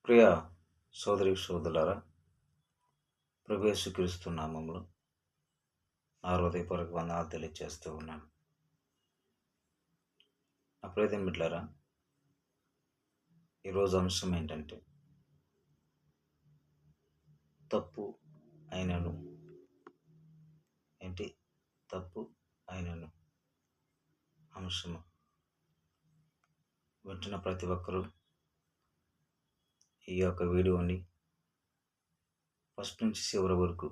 ప్రియ సోదరి సోదరులారా, ప్రభు యేసుక్రీస్తు నామములో నా హృదయపూర్వక వందనాలు తెలియజేస్తూ ఉన్నాను. నా ప్రియమైన బిడ్డలారా, ఈరోజు అంశం ఏంటంటే తప్పు అయినను ఏంటి తప్పు అయినను అంశము వింటున్న ప్రతి ఒక్కరూ ఈ యొక్క వీడియోని ఫస్ట్ నుంచి చివరి వరకు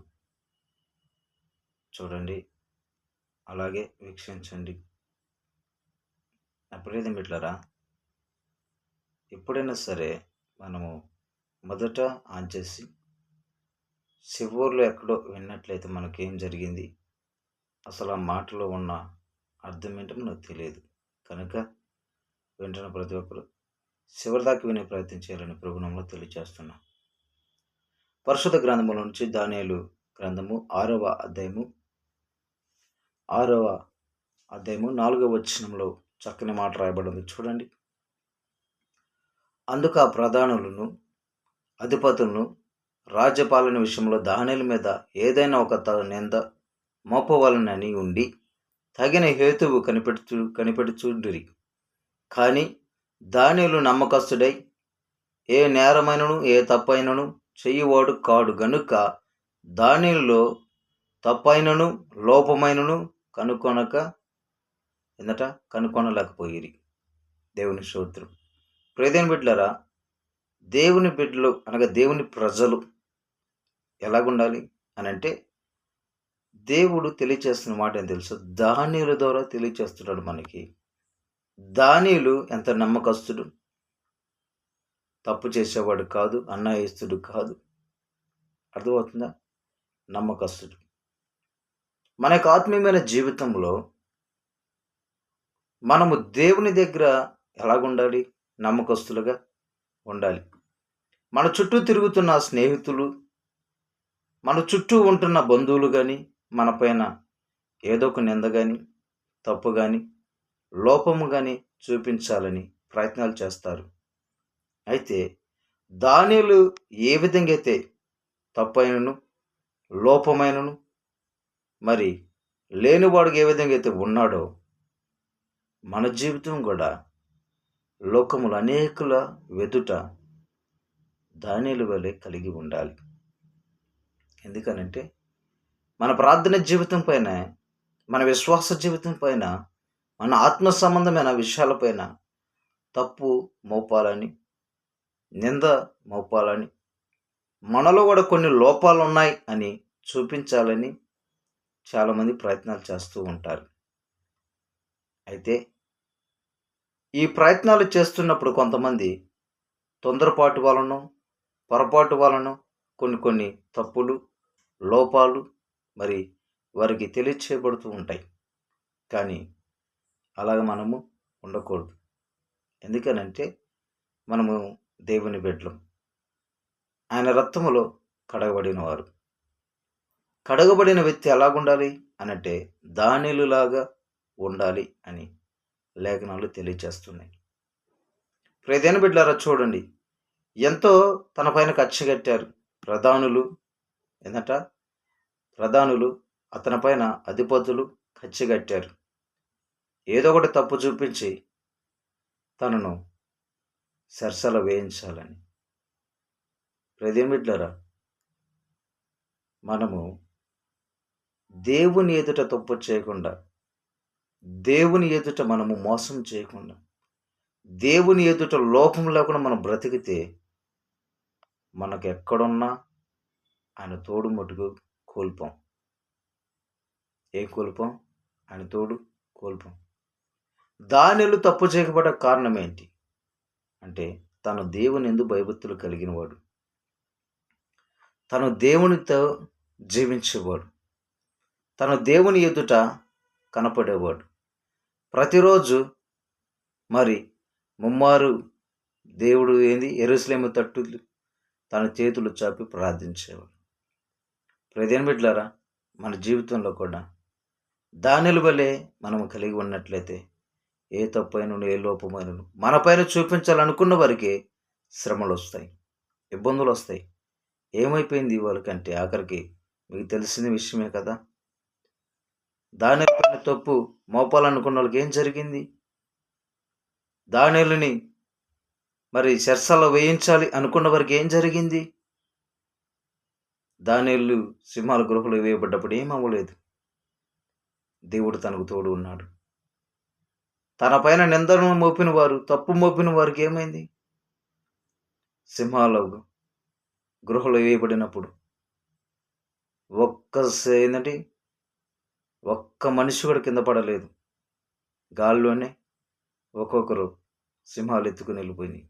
చూడండి, అలాగే వీక్షించండి. నా ప్రియమైన బిడ్డలారా, ఎప్పుడైనా సరే మనము మొదట ఆన్ చేసి చివర్లో ఎక్కడో విన్నట్లయితే మనకేం జరిగింది, అసలు ఆ మాటలో ఉన్న అర్థం ఏంటో మనకు తెలియదు. కనుక వింటున్న ప్రతి ఒక్కరు చివరి దాకా వినే ప్రయత్నం చేయాలని ప్రభునామములో తెలియజేస్తున్నాం. పరిశుద్ధ గ్రంథముల నుంచి దానియేలు గ్రంథము 6వ అధ్యాయము 4వ వచనంలో చక్కని మాట రాయబడింది. చూడండి. అందుకు ఆ ప్రధానులను అధిపతులను రాజ్యపాలన విషయంలో దానియేలు మీద ఏదైనా ఒక నింద మోపవలనని ఉండి తగిన హేతువు కనిపెడుచుండిరి. కానీ దానియేలు నమ్మకస్తుడై ఏ నేరమైనను ఏ తప్పైనను చెయ్యువాడు కాడు గనుక దానియేలులో తప్పైనను లోపమైనను కనుకొనలేకపోయిరి. దేవుని స్తోత్రం. ప్రియమైన బిడ్డలారా, దేవుని బిడ్డలు అనగా దేవుని ప్రజలు ఎలాగుండాలి అని అంటే, దేవుడు తెలియచేస్తున్న మాట ఏం తెలుసు? దానియేలు ద్వారా తెలియచేస్తున్నాడు మనకి. దానియేలు ఎంత నమ్మకస్తుడు, తప్పు చేసేవాడు కాదు, అన్యాయస్తుడు కాదు. అర్థమవుతుందా? నమ్మకస్తుడు. మన యొక్క ఆత్మీయమైన జీవితంలో మనము దేవుని దగ్గర ఎలాగుండాలి? నమ్మకస్తులుగా ఉండాలి. మన చుట్టూ తిరుగుతున్న స్నేహితులు, మన చుట్టూ ఉంటున్న బంధువులు కానీ మన పైన ఏదో ఒక నింద కానీ తప్పు కానీ లోపము కానీ చూపించాలని ప్రయత్నాలు చేస్తారు. అయితే దానియేలు ఏ విధంగా అయితే తప్పైనను లోపమైనను మరి లేనివాడికి ఏ విధంగా అయితే ఉన్నాడో, మన జీవితం కూడా లోకములు అనేకుల వెదుట దానియేలు వలె కలిగి ఉండాలి. ఎందుకనంటే మన ప్రార్థన జీవితం పైన, మన విశ్వాస జీవితం పైన, మన ఆత్మ సంబంధమైన విషయాలపైన తప్పు మోపాలని, నింద మోపాలని, మనలో కూడా కొన్ని లోపాలు ఉన్నాయి అని చూపించాలని చాలామంది ప్రయత్నాలు చేస్తూ ఉంటారు. అయితే ఈ ప్రయత్నాలు చేస్తున్నప్పుడు కొంతమంది తొందరపాటు వలన, పొరపాటు వలన కొన్ని తప్పులు, లోపాలు మరి వారికి తెలియచేయబడుతూ ఉంటాయి. కానీ అలాగ మనము ఉండకూడదు. ఎందుకనంటే మనము దేవుని బిడ్డలం, ఆయన రక్తములో కడగబడిన వారు. కడగబడిన వ్యక్తి ఎలాగుండాలి అనంటే దానియేలులాగా ఉండాలి అని లేఖనాలు తెలియచేస్తున్నాయి. ప్రియమైన బిడ్డలారా, చూడండి, ఎంతో తన పైన కక్ష కట్టారు ప్రధానులు అతని పైన అధిపతులు కక్ష కట్టారు. ఏదో ఒకటి తప్పు చూపించి తనను సరసల వేయించాలని. ప్రియమైన బిడ్డలారా, మనము దేవుని ఎదుట తప్పు చేయకుండా, దేవుని ఎదుట మనము మోసం చేయకుండా, దేవుని ఎదుట లోపం లేకుండా మనం బ్రతికితే మనకు ఎక్కడున్నా ఆయన తోడు మటుకు కోల్పోం. ఆయన తోడు కోల్పోం. దానియేలు తప్పు చేయబడ్డ కారణం ఏంటి అంటే, తను దేవుని యందు భయభక్తులు కలిగిన వాడు, తను దేవునితో జీవించేవాడు, తను దేవుని ఎదుట కనపడేవాడు. ప్రతిరోజు మరి ముమ్మారు దేవుడు యెరూషలేము తట్టు తన చేతులు చాపి ప్రార్థించేవాడు. ప్రియమైన బిడ్డలారా, మన జీవితంలో కూడా దానియేలు వలె మనము కలిగి ఉన్నట్లయితే ఏ తప్పైనను ఏ లోపమైనను మన పైన చూపించాలనుకున్న వారికి శ్రమలు వస్తాయి. ఇబ్బందులు వస్తాయి. ఏమైపోయింది వాళ్ళకంటే ఆఖరికి మీకు తెలిసిన విషయమే కదా. దానియేలు పైన తప్పు మోపాలనుకున్న వాళ్ళకి ఏం జరిగింది? దానియేలుని మరి చెరసాలలో వేయించాలి అనుకున్న వారికి ఏం జరిగింది? దానియేలు సింహాల గృహలో వేయబడ్డప్పుడు ఏం అవ్వలేదు. దేవుడు తనకు తోడు ఉన్నాడు. తన పైన నిందను మోపిన వారు, తప్పు మోపిన వారికి ఏమైంది? సింహాల గృహలో వేయబడినప్పుడు ఒక్క మనిషి కూడా కింద పడలేదు. గాల్లోనే ఒక్కొక్కరు సింహాలు ఎత్తుకుని వెళ్ళిపోయినాయి.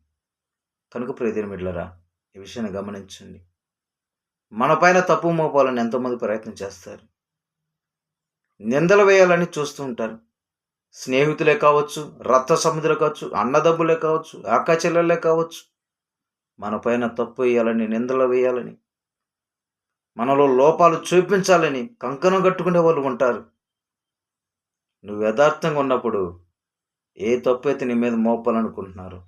కనుక ప్రియమైన బిడ్డలారా, ఈ విషయాన్ని గమనించండి. మన పైన తప్పు మోపాలని ఎంతోమంది ప్రయత్నం చేస్తారు. నిందలు వేయాలని చూస్తూ ఉంటారు. స్నేహితులే కావచ్చు, రక్త సముద్రులే కావచ్చు, అన్నదమ్ములే కావచ్చు, అక్క చెల్లెలే కావచ్చు. మన పైన తప్పు వేయాలని, నిందలు వేయాలని, మనలో లోపాలు చూపించాలని కంకణం కట్టుకునే వాళ్ళు ఉంటారు. నువ్వు యథార్థంగా ఉన్నప్పుడు ఏ తప్పు అయితే నీ మీద మోపాలనుకుంటున్నారో,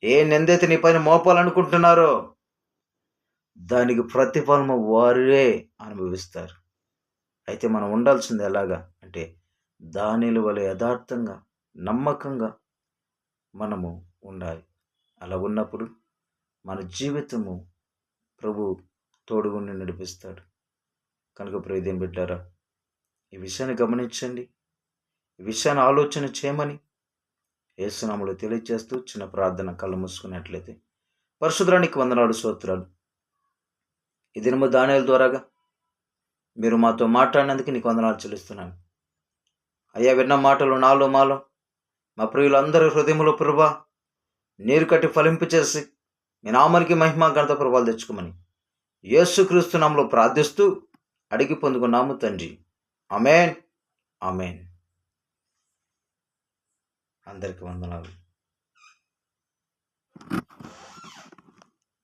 ఏ నిందైతే నీ పైన మోపాలనుకుంటున్నారో దానికి ప్రతిఫలము వారే అనుభవిస్తారు. అయితే మనం ఉండాల్సింది ఎలాగా అంటే, దానియేలు వలె యథార్థంగా, నమ్మకంగా మనము ఉండాలి. అలా ఉన్నప్పుడు మన జీవితము ప్రభు తోడుగుండి నడిపిస్తాడు. కనుక ప్రియమైన బిడ్డలారా, ఈ విషయాన్ని గమనించండి. ఈ విషయాన్ని ఆలోచన చేయమని యేసు నామములో తెలియజేస్తూ చిన్న ప్రార్థన కళ్ళు మూసుకున్నట్లయితే. పరిశుద్ధానికి వందనాలు, స్తోత్రాలు. ఈ దినము దానియేలు ద్వారాగా మీరు మాతో మాట్లాడినందుకు నీకు వందనాలు చెల్లిస్తున్నాను. అయ్యా, విన్న మాటలు నాలో మాలో మా ప్రియులందరి హృదయములో ప్రభా నీరు కట్టి ఫలింపు చేసి మీ నామానికి మహిమ ఘనత ప్రభావాలు తెచ్చుకోమని యేసుక్రీస్తు నామములో ప్రార్థిస్తూ అడిగి పొందుకున్నాము తండ్రి. ఆమేన్, ఆమేన్. అందరికీ వందనాలు.